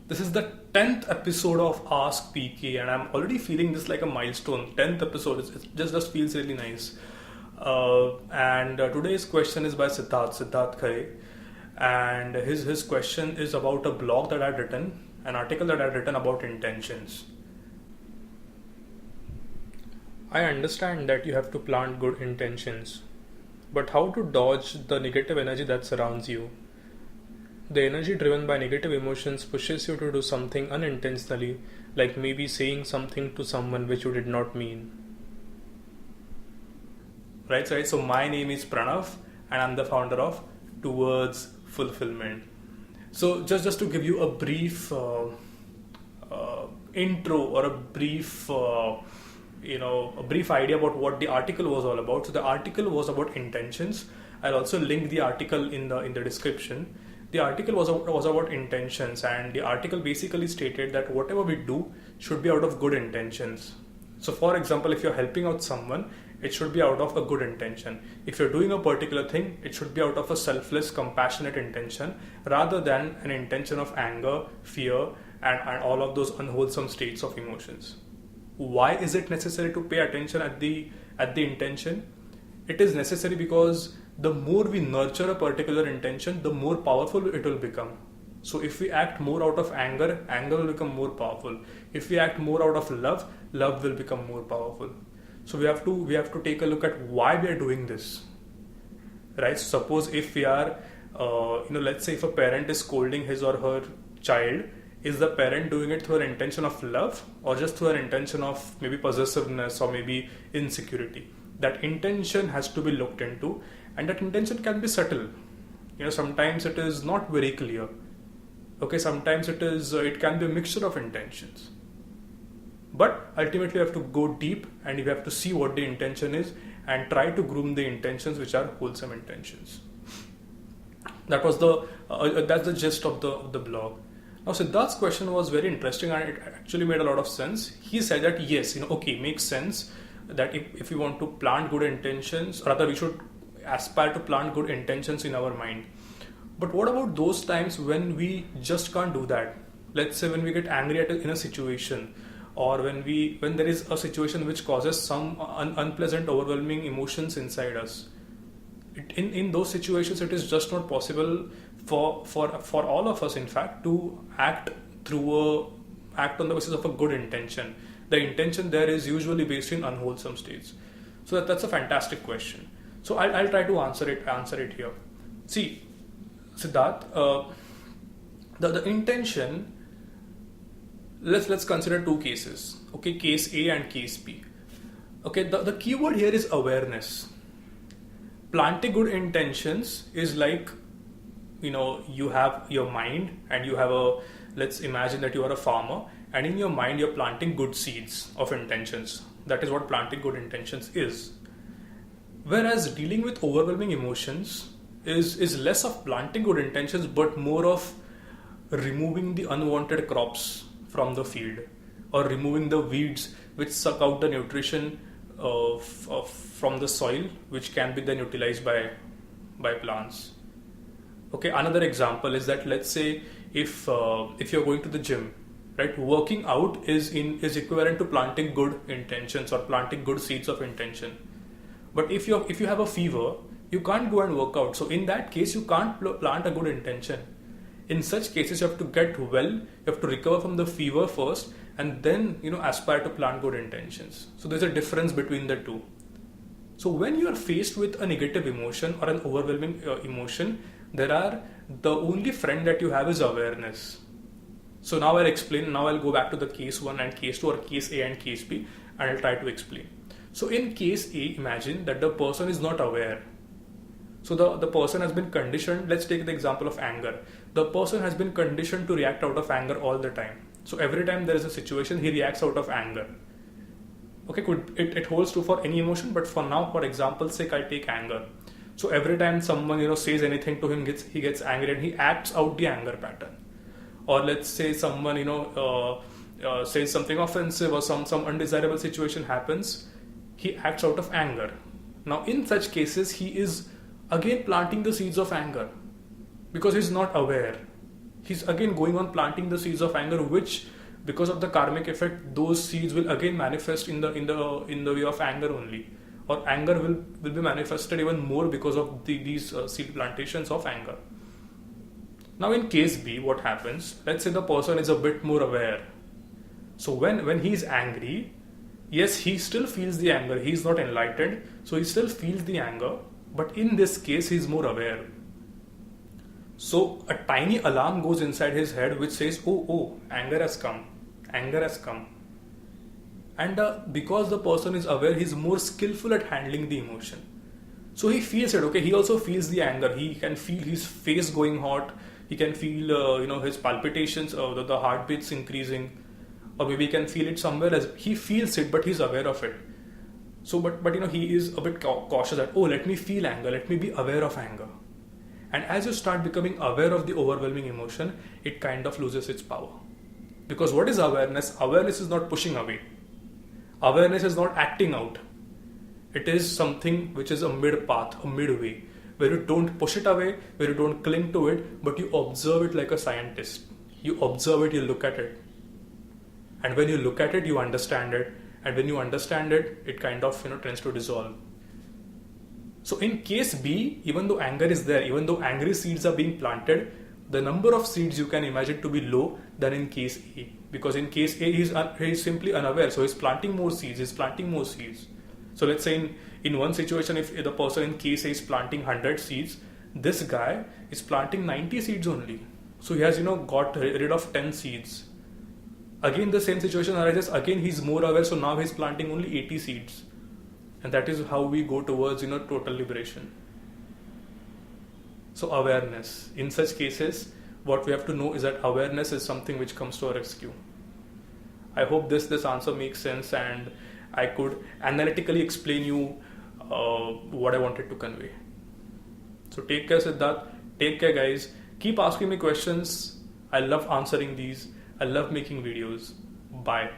This is the 10th episode of Ask PK, and I'm already feeling this like a milestone. 10th episode, it just feels really nice. And today's question is by Siddharth Khare, and his question is about a blog that I've written, an article that I've written about intentions. I understand that you have to plant good intentions, but how to dodge the negative energy that surrounds you? The energy driven by negative emotions pushes you to do something unintentionally, like maybe saying something to someone which you did not mean. Right. So my name is Pranav, and I'm the founder of Towards Fulfilment. So just to give you a brief intro, or a brief idea about what the article was all about. So the article was about intentions. I'll also link the article in the description. The article was about intentions, and the article basically stated that whatever we do should be out of good intentions. So for example, if you're helping out someone, it should be out of a good intention. If you're doing a particular thing, it should be out of a selfless, compassionate intention, rather than an intention of anger, fear, and all of those unwholesome states of emotions. Why is it necessary to pay attention at the intention? It is necessary because the more we nurture a particular intention, the more powerful it will become. So if we act more out of anger, anger will become more powerful. If we act more out of love, love will become more powerful. So we have to take a look at why we are doing this. Right? So suppose if we are, let's say if a parent is scolding his or her child, is the parent doing it through an intention of love, or just through an intention of maybe possessiveness or maybe insecurity? That intention has to be looked into, and that intention can be subtle. Sometimes it is not very clear. Okay, sometimes it can be a mixture of intentions. But ultimately, you have to go deep, and you have to see what the intention is and try to groom the intentions which are wholesome intentions. That's the gist of the blog. Now, Siddharth's question was very interesting, and it actually made a lot of sense. He said that yes, makes sense that if we want to plant good intentions, rather we should aspire to plant good intentions in our mind. But what about those times when we just can't do that? Let's say when we get angry in a situation, or when there is a situation which causes some unpleasant, overwhelming emotions inside us. In those situations, it is just not possible for all of us, in fact, to act on the basis of a good intention. The intention there is usually based in unwholesome states. So that's a fantastic question. So I'll try to answer it here. See, Siddharth, the intention. Let's consider two cases. Okay, case A and case B. Okay, the keyword here is awareness. Planting good intentions is like, you have your mind, and you have let's imagine that you are a farmer, and in your mind you're planting good seeds of intentions. That is what planting good intentions is. Whereas dealing with overwhelming emotions is less of planting good intentions, but more of removing the unwanted crops from the field, or removing the weeds which suck out the nutrition from the soil, which can be then utilized by plants. Okay, another example is that, let's say if you're going to the gym, right, working out is equivalent to planting good intentions or planting good seeds of intention. But if you have a fever, you can't go and work out. So in that case, you can't plant a good intention. In such cases, you have to get well, you have to recover from the fever first, and then aspire to plant good intentions. So there's a difference between the two. So when you are faced with a negative emotion or an overwhelming emotion, the only friend that you have is awareness. So now I'll explain. Now I'll go back to the case 1 and case 2, or case A and case B, and I'll try to explain. So in case A, imagine that the person is not aware. So the person has been conditioned. Let's take the example of anger. The person has been conditioned to react out of anger all the time. So every time there is a situation, he reacts out of anger. Okay, it holds true for any emotion, but for now, for example's sake, I take anger. So every time someone says anything to him, he gets angry, and he acts out the anger pattern. Or let's say someone says something offensive, or some undesirable situation happens, he acts out of anger. Now in such cases, he is again planting the seeds of anger, because he's not aware. he's again going on planting the seeds of anger, which because of the karmic effect, those seeds will again manifest in the way of anger only, or anger will be manifested even more because of these seed plantations of anger. Now in case B, what happens? Let's say the person is a bit more aware. So when he's angry, yes, he still feels the anger. He's not enlightened, so he still feels the anger. But in this case, he's more aware. So a tiny alarm goes inside his head which says, oh, anger has come. Anger has come. And because the person is aware, he's more skillful at handling the emotion. So he feels it, okay? He also feels the anger. He can feel his face going hot. He can feel, his palpitations, the heartbeats increasing. Or maybe he can feel it somewhere else. He feels it, but he's aware of it. So, but he is a bit cautious that, let me feel anger. Let me be aware of anger. And as you start becoming aware of the overwhelming emotion, it kind of loses its power. Because what is awareness? Awareness is not pushing away. Awareness is not acting out. It is something which is a mid-path, a midway, where you don't push it away, where you don't cling to it, but you observe it like a scientist. You observe it, you look at it. And when you look at it, you understand it. And when you understand it, it kind of tends to dissolve. So in case B, even though anger is there, even though angry seeds are being planted, the number of seeds you can imagine to be low than in case A. Because in case A, he's simply unaware. So he's planting more seeds, So let's say in one situation, if the person in case A is planting 100 seeds, this guy is planting 90 seeds only. So he has, got rid of 10 seeds. Again, the same situation arises. Again, he's more aware. So now he's planting only 80 seeds. And that is how we go towards, total liberation. So awareness. In such cases, what we have to know is that awareness is something which comes to our rescue. I hope this answer makes sense and I could analytically explain you what I wanted to convey. So take care, Siddharth. Take care, guys. Keep asking me questions. I love answering these. I love making videos. Bye.